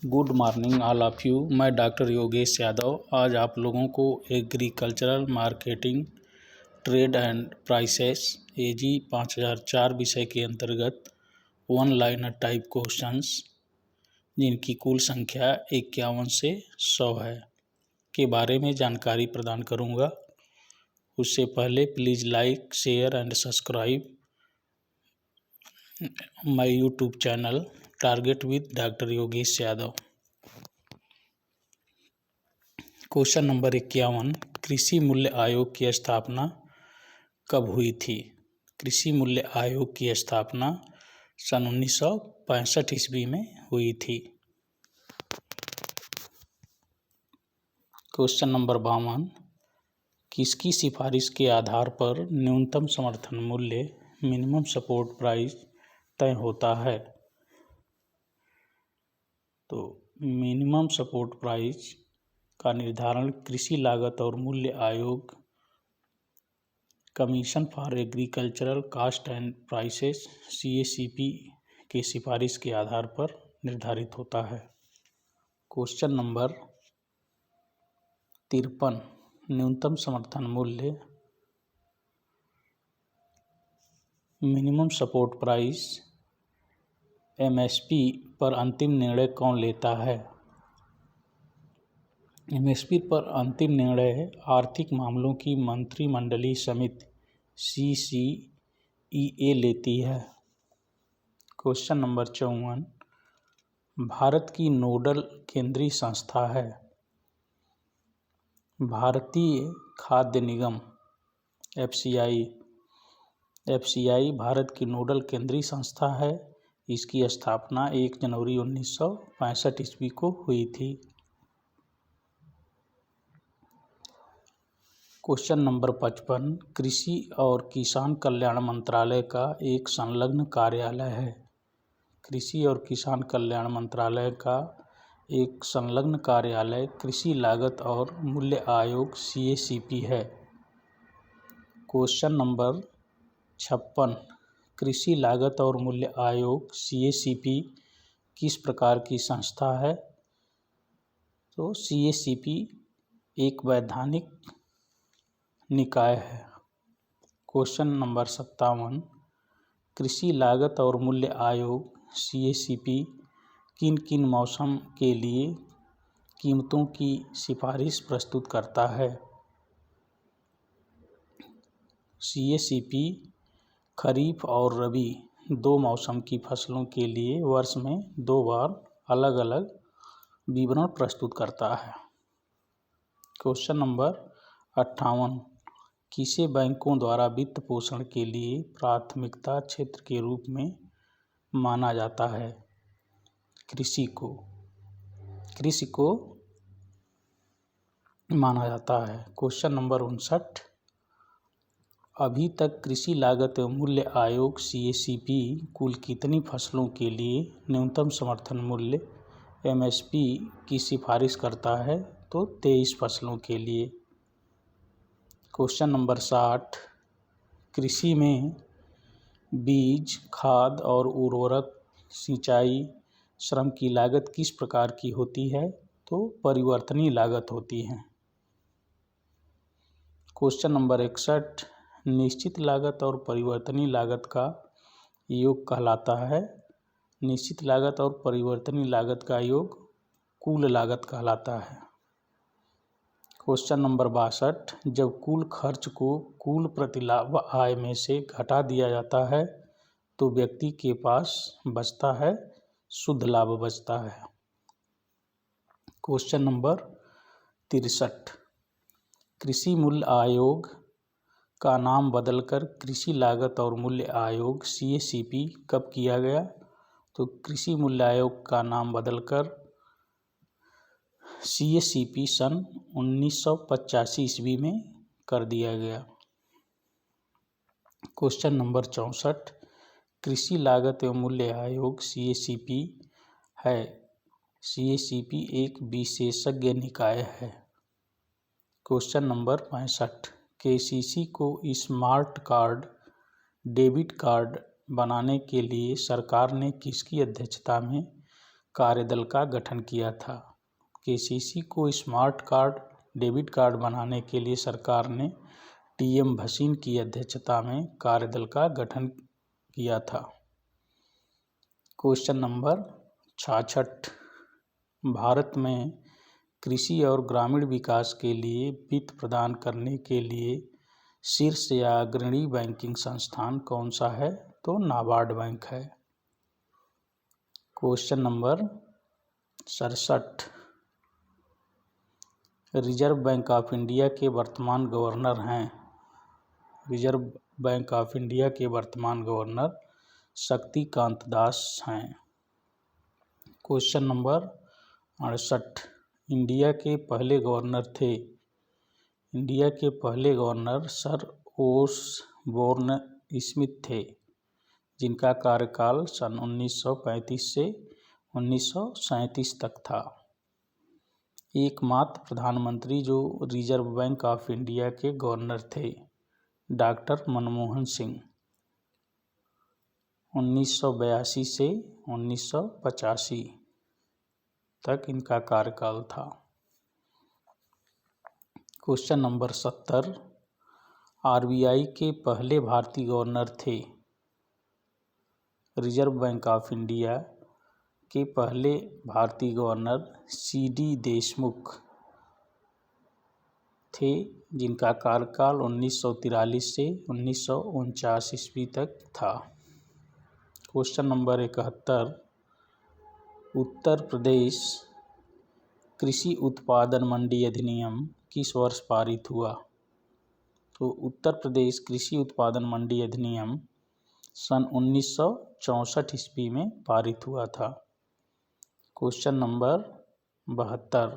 Good morning all of you. मैं doctor Yogesh Yadav आज आप लोगों को agricultural marketing trade and prices AG 5004 विषय के अंतर्गत वन लाइनर टाइप क्वेश्चंस जिनकी कुल संख्या 51 से 100 है के बारे में जानकारी प्रदान करूंगा। उससे पहले please like share and subscribe my YouTube channel target with doctor Yogesh Yadav. Question number 51, कृषि मूल्य आयोग की स्थापना कब हुई थी? कृषि मूल्य आयोग की स्थापना सन 1965 ईस्वी में हुई थी। क्वेश्चन नंबर 52, किसकी सिफारिश के आधार पर न्यूनतम समर्थन मूल्य मिनिमम सपोर्ट प्राइस तय होता है? तो मिनिमम सपोर्ट प्राइस का निर्धारण कृषि लागत और मूल्य आयोग commission for agricultural cost and prices CACP के सिफारिश के आधार पर निर्धारित होता है। क्वेश्चन नंबर 53, न्यूनतम समर्थन मूल्य मिनिमम सपोर्ट प्राइस MSP पर अंतिम निर्णय कौन लेता है? MSP पर अंतिम निर्णय आर्थिक मामलों की मंत्रिमंडलीय समिति CCEA लेती है। क्वेश्चन नंबर 54, भारत की नोडल केंद्रीय संस्था है? भारतीय खाद्य निगम FCI भारत की नोडल केंद्रीय संस्था है। इसकी स्थापना 1 जनवरी 1965 ईस्वी को हुई थी। क्वेश्चन नंबर 55, कृषि और किसान कल्याण मंत्रालय का एक संलग्न कार्यालय है? कृषि और किसान कल्याण मंत्रालय का एक संलग्न कार्यालय कृषि लागत और मूल्य आयोग CACP है। क्वेश्चन नंबर 56, कृषि लागत और मूल्य आयोग CACP किस प्रकार की संस्था है? तो CACP एक वैधानिक निकाय है। क्वेश्चन नंबर 57, कृषि लागत और मूल्य आयोग CACP किन किन मौसम के लिए कीमतों की सिफारिश प्रस्तुत करता है? CACP खरीफ और रबी दो मौसम की फसलों के लिए वर्ष में 2 बार अलग अलग विवरण प्रस्तुत करता है। क्वेश्चन नंबर 58, किसे बैंकों द्वारा वित्त पोषण के लिए प्राथमिकता क्षेत्र के रूप में माना जाता है? कृषि को माना जाता है। क्वेश्चन नंबर 59, अभी तक कृषि लागत एवं मूल्य आयोग CACP कुल कितनी फसलों के लिए न्यूनतम समर्थन मूल्य MSP की सिफारिश करता है? तो 23 फसलों के लिए। क्वेश्चन नंबर 60, कृषि में बीज, खाद और उर्वरक, सिंचाई, श्रम की लागत किस प्रकार की होती है? तो परिवर्तनीय लागत होती है। क्वेश्चन नंबर 61, निश्चित लागत और परिवर्तनीय लागत का योग कहलाता है? निश्चित लागत और परिवर्तनीय लागत का योग कुल लागत कहलाता है। क्वेश्चन नंबर 62, जब कुल खर्च को कुल प्रतिलाभ आय में से घटा दिया जाता है तो व्यक्ति के पास बचता है शुद्ध लाभ बचता है। क्वेश्चन नंबर 63, कृषि मूल्य आयोग का नाम बदलकर कृषि लागत और मूल्य आयोग CACP कब किया गया? तो कृषि मूल्य आयोग का नाम बदलकर CACP सन 1985 ईस्वी में कर दिया गया। क्वेश्चन नंबर 64, कृषि लागत एवं मूल्य आयोग CACP है। CACP एक विशेषज्ञ निकाय है। क्वेश्चन नंबर 65, KCC को स्मार्ट कार्ड डेबिट कार्ड बनाने के लिए सरकार ने किसकी अध्यक्षता में कार्यदल का गठन किया था। केसीसी को स्मार्ट कार्ड डेबिट कार्ड बनाने के लिए सरकार ने टीएम भसीन की अध्यक्षता में कार्यदल का गठन किया था। Question number 66। भारत में कृषि और ग्रामीण विकास के लिए वित्त प्रदान करने के लिए शीर्ष या अग्रणी बैंकिंग संस्थान कौन सा है? तो नाबार्ड बैंक है। Question number 67। Reserve bank of India के वर्तमान गवर्नर हैं। रिजर्व बैंक ऑफ इंडिया के वर्तमान गवर्नर शक्तिकांत दास हैं। Question number 68। इंडिया के पहले गवर्नर थे। इंडिया के पहले गवर्नर सर ओसबोर्न स्मिथ थे, जिनका कार्यकाल सन 1935 से 1937 तक था। एकमात्र प्रधानमंत्री जो रिजर्व बैंक ऑफ इंडिया के गवर्नर थे, डॉक्टर मनमोहन सिंह। 1982 से 1985 तक इनका कार्यकाल था। Question number 70। आरबीआई के पहले भारतीय गवर्नर थे। रिजर्व बैंक ऑफ इंडिया के पहले भारतीय गवर्नर सीडी देशमुख थे, जिनका कार्यकाल 1943 से 1949 ईस्वी तक था। Question number 71। उत्तर प्रदेश कृषि उत्पादन मंडी अधिनियम किस वर्ष पारित हुआ? तो उत्तर प्रदेश कृषि उत्पादन मंडी अधिनियम सन 1964 ईस्वी में पारित हुआ था। Question number 72।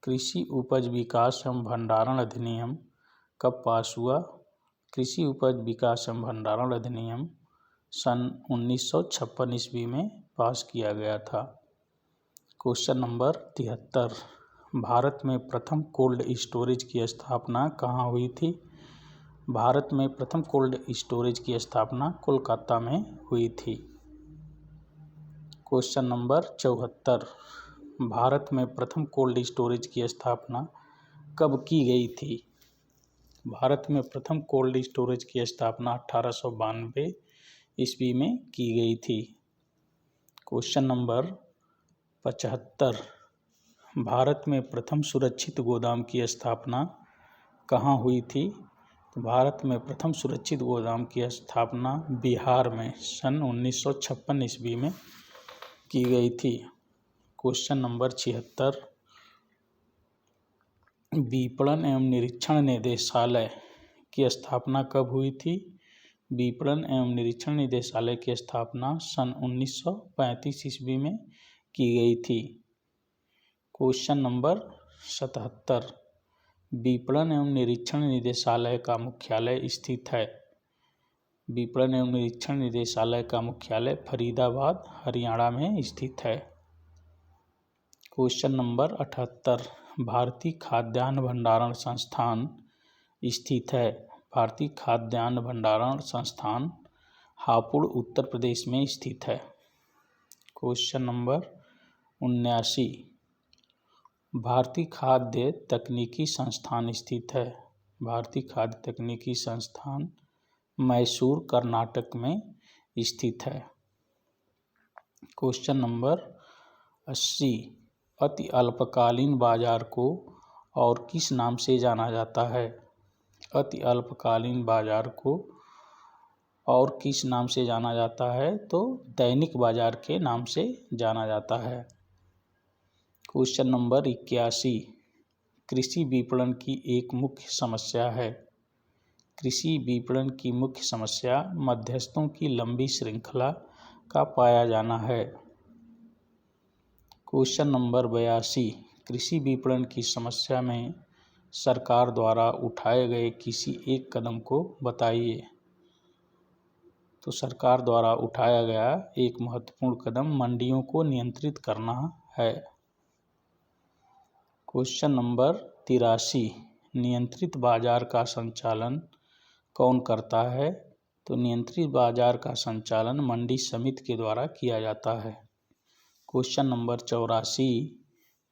कृषि उपज विकास एवं भंडारण अधिनियम कब पास हुआ? कृषि उपज विकास एवं भंडारण अधिनियम सन 1956 ईस्वी में पास किया गया था। Question number 73। भारत में प्रथम कोल्ड स्टोरेज की स्थापना कहाँ हुई थी? भारत में प्रथम कोल्ड स्टोरेज की स्थापना कोलकाता में हुई थी। Question number 74। भारत में प्रथम कोल्ड स्टोरेज की स्थापना कब की गई थी? भारत में प्रथम कोल्ड स्टोरेज की स्थापना 1892 ईस्वी में की गई थी। Question number 75। भारत में प्रथम सुरक्षित गोदाम की स्थापना कहाँ हुई थी? तो भारत में प्रथम सुरक्षित गोदाम की स्थापना बिहार में सन 1956 ईस्वी में की गई थी। Question number 76। विपणन एवं निरीक्षण निदेशालय की स्थापना कब हुई थी? विपणन एवं निरीक्षण निदेशालय की स्थापना सन 1935 ईस्वी में की गई थी। Question number 77। विपणन एवं निरीक्षण निदेशालय का मुख्यालय स्थित है। विपणन एवं निरीक्षण निदेशालय का मुख्यालय फरीदाबाद, हरियाणा में स्थित है। Question number 78। भारतीय खाद्यान्न भंडारण संस्थान स्थित है। भारतीय खाद्यान्न भंडारण संस्थान हापुड़, उत्तर प्रदेश में स्थित है। Question number 79। भारतीय खाद्य तकनीकी संस्थान स्थित है। भारतीय खाद्य तकनीकी संस्थान मैसूर, कर्नाटक में स्थित है। Question number 80। अति अल्पकालीन बाजार को और किस नाम से जाना जाता है? अति अल्पकालीन बाजार को और किस नाम से जाना जाता है? तो दैनिक बाजार के नाम से जाना जाता है। Question number 81। कृषि विपणन की एक मुख्य समस्या है। कृषि विपणन की मुख्य समस्या मध्यस्थों की लंबी श्रृंखला का पाया जाना है। Question number 82। कृषि विपणन की समस्या में सरकार द्वारा उठाए गए किसी एक कदम को बताइए। तो सरकार द्वारा उठाया गया एक महत्वपूर्ण कदम मंडियों को नियंत्रित करना है। Question number 83। नियंत्रित बाजार का संचालन कौन करता है? तो नियंत्रित बाजार का संचालन मंडी समिति के द्वारा किया जाता है। क्वेश्चन नंबर 84,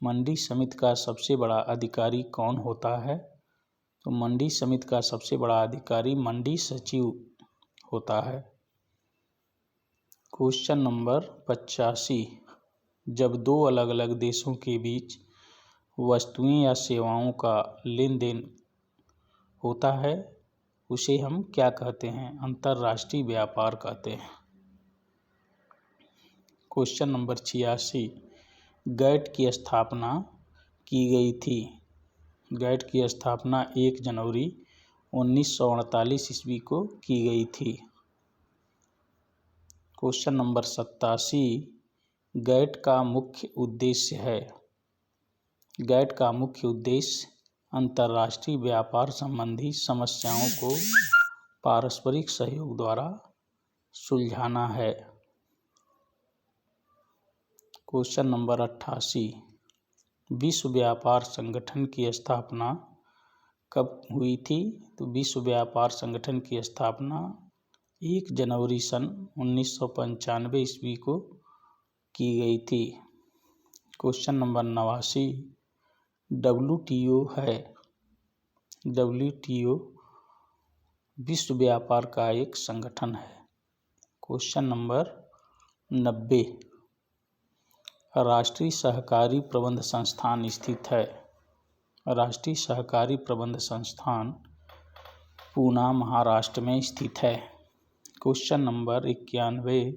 मंडी समिति का सबसे बड़ा अधिकारी कौन होता है? तो मंडी समिति का सबसे बड़ा अधिकारी मंडी सचिव होता है। क्वेश्चन नंबर 85, जब दो अलग अलग देशों के बीच वस्तुएं या सेवाओं का लेन देन होता है उसे हम क्या कहते हैं? अंतर्राष्ट्रीय व्यापार कहते हैं। क्वेश्चन नंबर 86, गैट की स्थापना की गई थी? गैट की स्थापना 1 जनवरी 1948 ईस्वी को की गई थी। क्वेश्चन नंबर 87, गैट का मुख्य उद्देश्य है? गैट का मुख्य उद्देश्य अंतर्राष्ट्रीय व्यापार संबंधी समस्याओं को पारस्परिक सहयोग द्वारा सुलझाना है। क्वेश्चन नंबर 88, विश्व व्यापार संगठन की स्थापना कब हुई थी? तो विश्व व्यापार संगठन की स्थापना 1 जनवरी सन 1995 ईस्वी को की गई थी। क्वेश्चन नंबर 89, WTO है? WTO विश्व व्यापार का एक संगठन है। क्वेश्चन नंबर 90, राष्ट्रीय सहकारी प्रबंध संस्थान स्थित है? राष्ट्रीय सहकारी प्रबंध संस्थान पूना महाराष्ट्र में स्थित है। क्वेश्चन नंबर 91,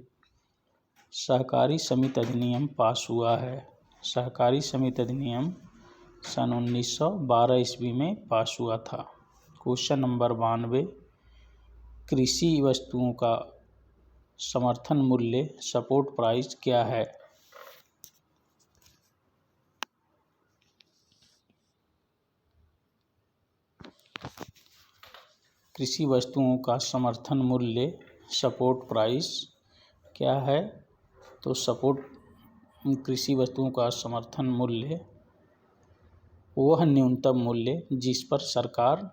सहकारी समिति अधिनियम पास हुआ है? सहकारी समिति अधिनियम सन 1912 ईस्वी में पास हुआ था। क्वेश्चन नंबर 92, कृषि वस्तुओं का समर्थन मूल्य सपोर्ट प्राइस क्या है? कृषि वस्तुओं का समर्थन मूल्य सपोर्ट प्राइस क्या है? तो कृषि वस्तुओं का समर्थन मूल्य वह न्यूनतम मूल्य जिस पर सरकार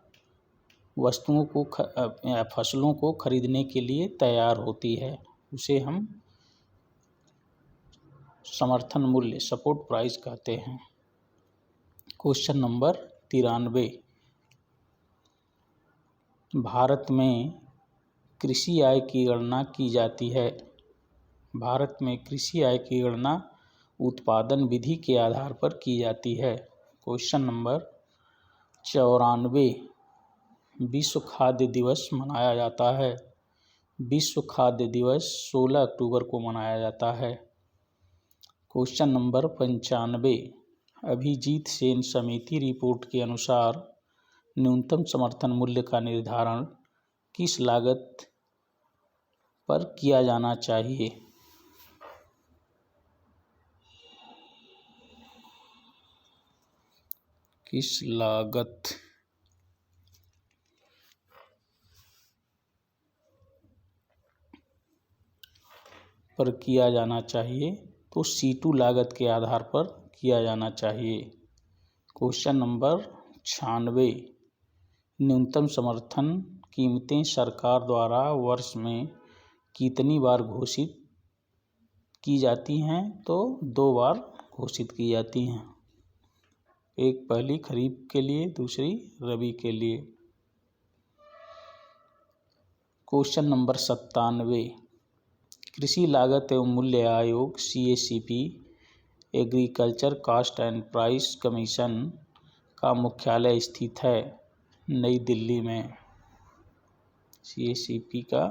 वस्तुओं को फसलों को खरीदने के लिए तैयार होती है उसे हम समर्थन मूल्य सपोर्ट प्राइस कहते हैं। क्वेश्चन नंबर 93, भारत में कृषि आय की गणना की जाती है? भारत में कृषि आय की गणना उत्पादन विधि के आधार पर की जाती है। क्वेश्चन नंबर 94, विश्व खाद्य दिवस मनाया जाता है? विश्व खाद्य दिवस 16 अक्टूबर को मनाया जाता है। क्वेश्चन नंबर 95, अभिजीत सेन समिति रिपोर्ट के अनुसार न्यूनतम समर्थन मूल्य का निर्धारण किस लागत पर किया जाना चाहिए? किस लागत पर किया जाना चाहिए? तो C2 लागत के आधार पर किया जाना चाहिए। क्वेश्चन नंबर 96, न्यूनतम समर्थन कीमतें सरकार द्वारा वर्ष में कितनी बार घोषित की जाती हैं? तो 2 बार घोषित की जाती हैं, एक पहली खरीफ के लिए, दूसरी रबी के लिए। क्वेश्चन नंबर 97, कृषि लागत एवं मूल्य आयोग CACP agriculture cost and price commission का मुख्यालय स्थित है? नई दिल्ली में। CACP का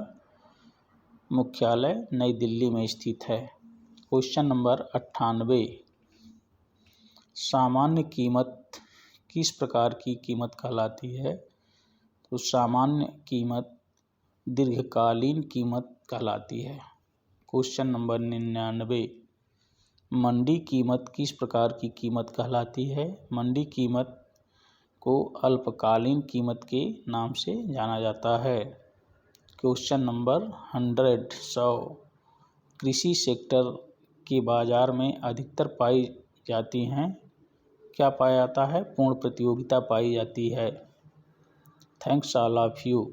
मुख्यालय नई दिल्ली में स्थित है। क्वेश्चन नंबर 98, सामान्य कीमत किस प्रकार की कीमत कहलाती है? तो सामान्य कीमत दीर्घकालीन कीमत कहलाती है। क्वेश्चन नंबर 99, मंडी कीमत किस प्रकार की कीमत कहलाती है? मंडी कीमत को अल्पकालीन कीमत के नाम से जाना जाता है। क्वेश्चन नंबर 100, कृषि सेक्टर के बाजार में अधिकतर पाई जाती हैं? क्या पाया जाता है? पूर्ण प्रतियोगिता पाई जाती है। Thanks all of you.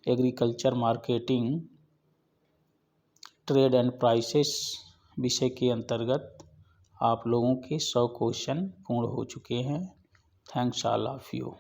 Agriculture marketing trade and prices विषय के अंतर्गत आप लोगों के 100 क्वेश्चन पूर्ण हो चुके हैं। Thanks all of you.